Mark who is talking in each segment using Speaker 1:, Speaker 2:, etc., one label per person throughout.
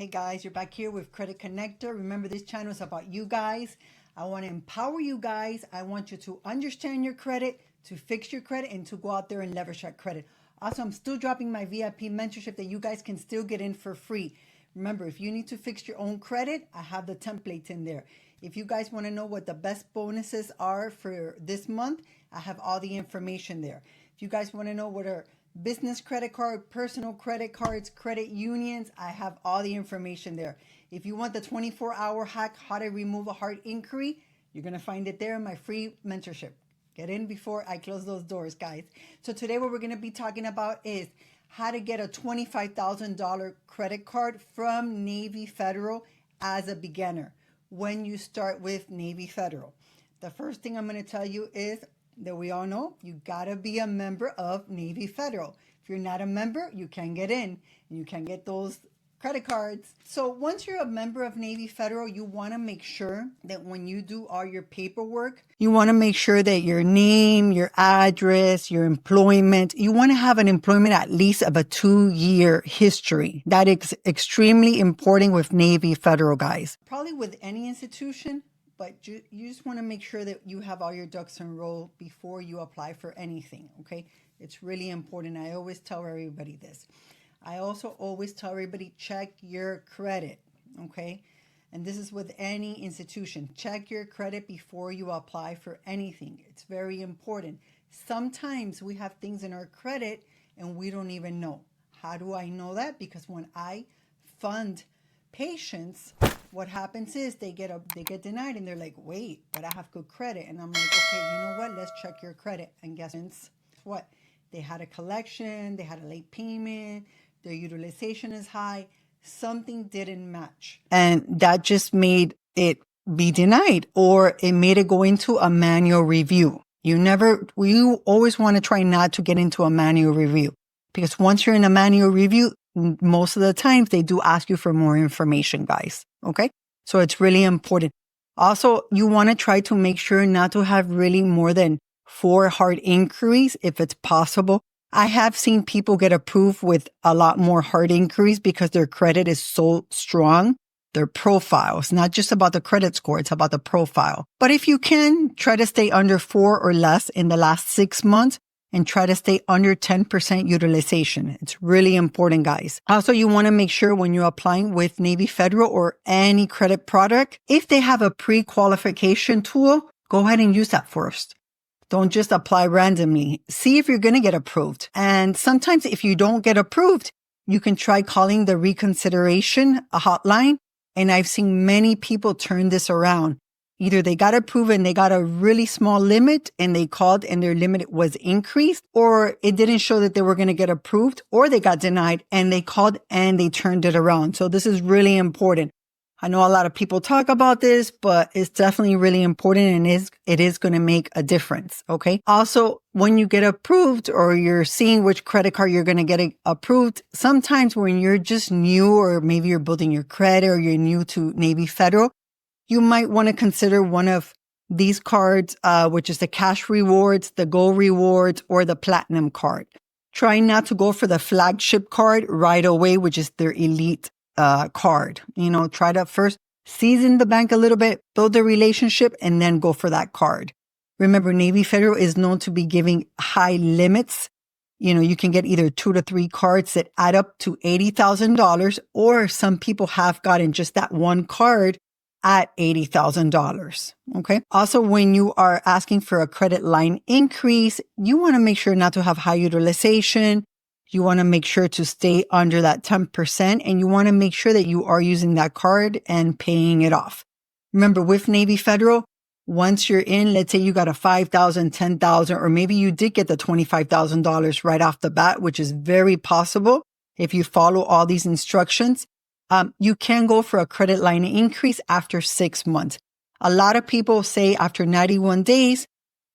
Speaker 1: Hey guys, you're back here with Credit Connector. Remember, this channel is about you guys. I want to empower you guys. I want you to understand your credit, to fix your credit, and to go out there and leverage that credit. Also, I'm still dropping my VIP mentorship that you guys can still get in for free. Remember, if you need to fix your own credit, I have the templates in there. If you guys want to know what the best bonuses are for this month, I have all the information there. If you guys want to know what are business credit card, personal credit cards, credit unions, I have all the information there. If you want the 24-hour hack, how to remove a hard inquiry, you're going to find it there in my free mentorship. Get in before I close those doors, guys. So today what we're going to be talking about is how to get a $25,000 credit card from Navy Federal as a beginner when you start with Navy Federal. The first thing I'm going to tell you is that we all know you got to be a member of Navy Federal. If you're not a member, you can get in and you can get those credit cards. So once you're a member of Navy Federal, you want to make sure that when you do all your paperwork, you want to make sure that your name, your address, your employment, you want to have an employment at least of a 2-year history. That is extremely important with Navy Federal, guys. Probably with any institution, but you just want to make sure that you have all your ducks in a row before you apply for anything, okay? It's really important. I always tell everybody this. I also always tell everybody, check your credit, okay? And this is with any institution. Check your credit before you apply for anything. It's very important. Sometimes we have things in our credit and we don't even know. How do I know that? Because when I fund patients, what happens is they get denied and they're like, wait, but I have good credit. And I'm like, okay, you know what? Let's check your credit. And guess what? They had a collection, they had a late payment, their utilization is high, something didn't match. And that just made it be denied, or it made it go into a manual review. You always want to try not to get into a manual review, because once you're in a manual review, most of the times they do ask you for more information, guys. Okay. So it's really important. Also, you want to try to make sure not to have really more than 4 hard inquiries if it's possible. I have seen people get approved with a lot more hard inquiries because their credit is so strong. Their profile. It's not just about the credit score. It's about the profile. But if you can, try to stay under 4 or less in the last 6 months, and try to stay under 10% utilization. It's really important, guys. Also, you want to make sure when you're applying with Navy Federal or any credit product, if they have a pre-qualification tool, go ahead and use that first. Don't just apply randomly. See if you're going to get approved. And sometimes if you don't get approved, you can try calling the reconsideration, a hotline. And I've seen many people turn this around. Either they got approved and they got a really small limit and they called and their limit was increased, or it didn't show that they were going to get approved, or they got denied and they called and they turned it around. So this is really important. I know a lot of people talk about this, but it's definitely really important, and it is going to make a difference. Okay. Also, when you get approved or you're seeing which credit card you're going to get approved, sometimes when you're just new, or maybe you're building your credit or you're new to Navy Federal, you might want to consider one of these cards, which is the cash rewards, the gold rewards, or the platinum card. Try not to go for the flagship card right away, which is their elite card. Try to first season the bank a little bit, build the relationship, and then go for that card. Remember, Navy Federal is known to be giving high limits. You can get either 2 to 3 cards that add up to $80,000, or some people have gotten just that one card at $80,000. Okay. Also, when you are asking for a credit line increase, you want to make sure not to have high utilization. You want to make sure to stay under that 10%, and you want to make sure that you are using that card and paying it off. Remember, with Navy Federal, once you're in, let's say you got a $5,000, $10,000, or maybe you did get the $25,000 right off the bat, which is very possible if you follow all these instructions. You can go for a credit line increase after 6 months. A lot of people say after 91 days,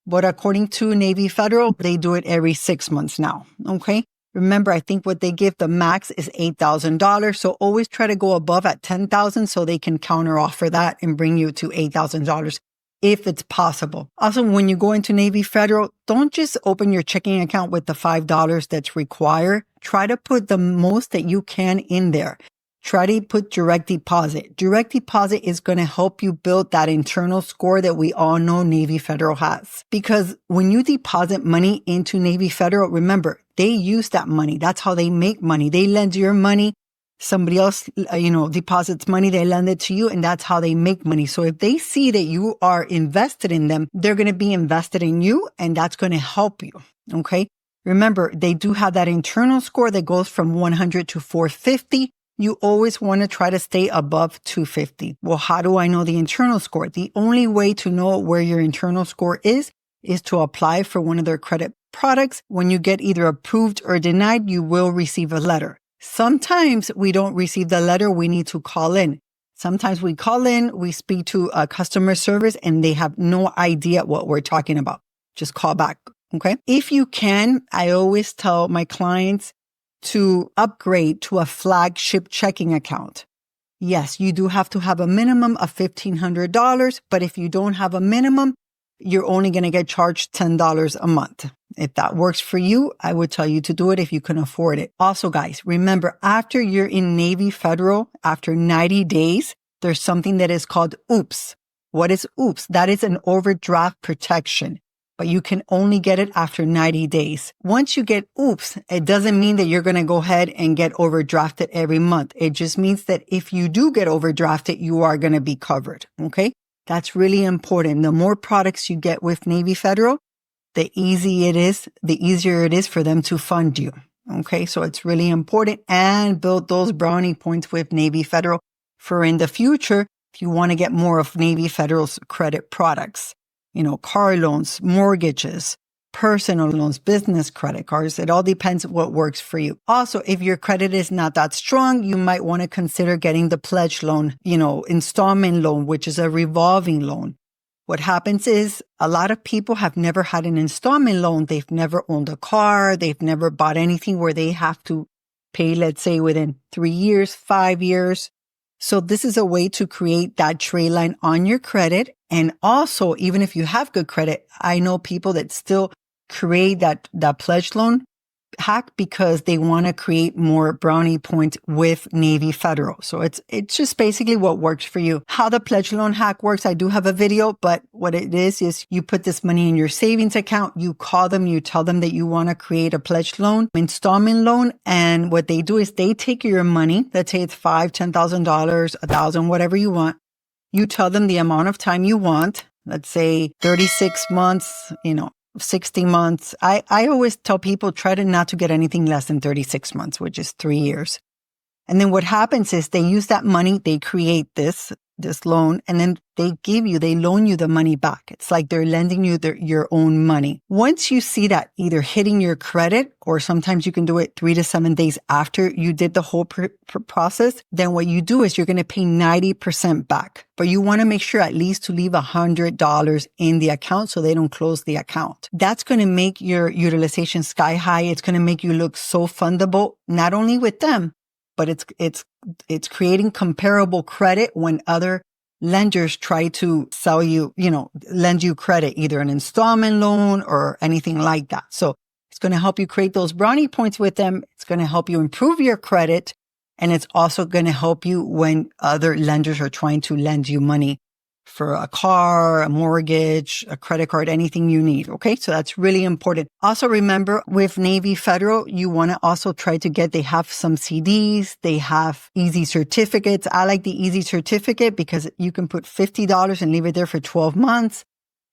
Speaker 1: but according to Navy Federal, they do it every 6 months now. Okay. Remember, I think what they give the max is $8,000. So always try to go above at $10,000 so they can counter offer that and bring you to $8,000 if it's possible. Also, when you go into Navy Federal, don't just open your checking account with the $5 that's required. Try to put the most that you can in there. try to put direct deposit. Direct deposit is going to help you build that internal score that we all know Navy Federal has. Because when you deposit money into Navy Federal, remember, they use that money. That's how they make money. They lend your money. Somebody else, deposits money, they lend it to you, and that's how they make money. So if they see that you are invested in them, they're going to be invested in you, and that's going to help you. Okay. Remember, they do have that internal score that goes from 100 to 450. You always want to try to stay above 250. Well, how do I know the internal score? The only way to know where your internal score is to apply for one of their credit products. When you get either approved or denied, you will receive a letter. Sometimes we don't receive the letter. We need to call in. Sometimes we call in, we speak to a customer service, and they have no idea what we're talking about. Just call back. Okay. If you can, I always tell my clients to upgrade to a flagship checking account. Yes, you do have to have a minimum of $1,500, but if you don't have a minimum, you're only going to get charged $10 a month. If that works for you, I would tell you to do it if you can afford it. Also, guys, remember, after you're in Navy Federal, after 90 days, there's something that is called OOPS. What is OOPS? That is an overdraft protection, but you can only get it after 90 days. Once you get OOPS, it doesn't mean that you're going to go ahead and get overdrafted every month. It just means that if you do get overdrafted, you are going to be covered. Okay. That's really important. The more products you get with Navy Federal, the easier it is for them to fund you. Okay. So it's really important, and build those brownie points with Navy Federal for in the future, if you want to get more of Navy Federal's credit products, car loans, mortgages, personal loans, business credit cards. It all depends what works for you. Also, if your credit is not that strong, you might want to consider getting the pledge loan, installment loan, which is a revolving loan. What happens is a lot of people have never had an installment loan. They've never owned a car. They've never bought anything where they have to pay, let's say, within 3 years, 5 years. So this is a way to create that trade line on your credit. And also, even if you have good credit, I know people that still create that pledge loan hack because they want to create more brownie points with Navy Federal. So it's just basically what works for you. How the pledge loan hack works, I do have a video, but what it is you put this money in your savings account, you call them, you tell them that you want to create a pledge loan, installment loan, and what they do is they take your money, let's say it's $5,000, $10,000, $1,000, whatever you want. You tell them the amount of time you want, let's say 36 months, 60 months. I always tell people try to not to get anything less than 36 months, which is 3 years. And then what happens is they use that money, they create this loan, and then they loan you the money back. It's like they're lending you your own money. Once you see that either hitting your credit, or sometimes you can do it 3 to 7 days after you did the whole process, then what you do is you're going to pay 90% back. But you want to make sure at least to leave $100 in the account so they don't close the account. That's going to make your utilization sky high. It's going to make you look so fundable, not only with them, but it's creating comparable credit when other lenders try to sell you, lend you credit, either an installment loan or anything like that. So it's going to help you create those brownie points with them. It's going to help you improve your credit. And it's also going to help you when other lenders are trying to lend you money for a car, a mortgage, a credit card, anything you need. Okay. So that's really important. Also remember with Navy Federal, you want to also try to they have some CDs. They have easy certificates. I like the easy certificate because you can put $50 and leave it there for 12 months.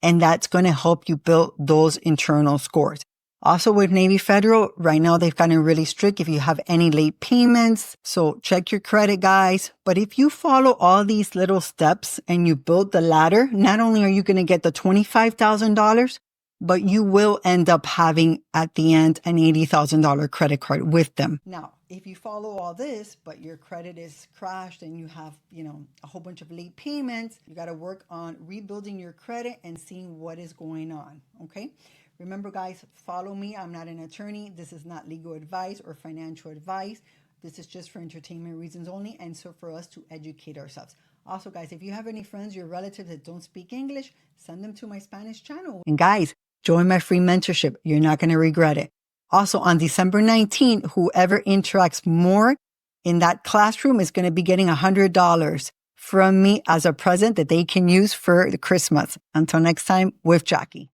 Speaker 1: And that's going to help you build those internal scores. Also with Navy Federal, right now they've gotten really strict if you have any late payments. So check your credit, guys. But if you follow all these little steps and you build the ladder, not only are you going to get the $25,000, but you will end up having at the end an $80,000 credit card with them. Now, if you follow all this, but your credit is crashed and you have, a whole bunch of late payments, you got to work on rebuilding your credit and seeing what is going on. Okay. Remember, guys, follow me. I'm not an attorney. This is not legal advice or financial advice. This is just for entertainment reasons only, and so for us to educate ourselves. Also, guys, if you have any friends, your relatives that don't speak English, send them to my Spanish channel. And guys, join my free mentorship. You're not going to regret it. Also, on December 19th, whoever interacts more in that classroom is going to be getting $100 from me as a present that they can use for the Christmas. Until next time, with Jackie.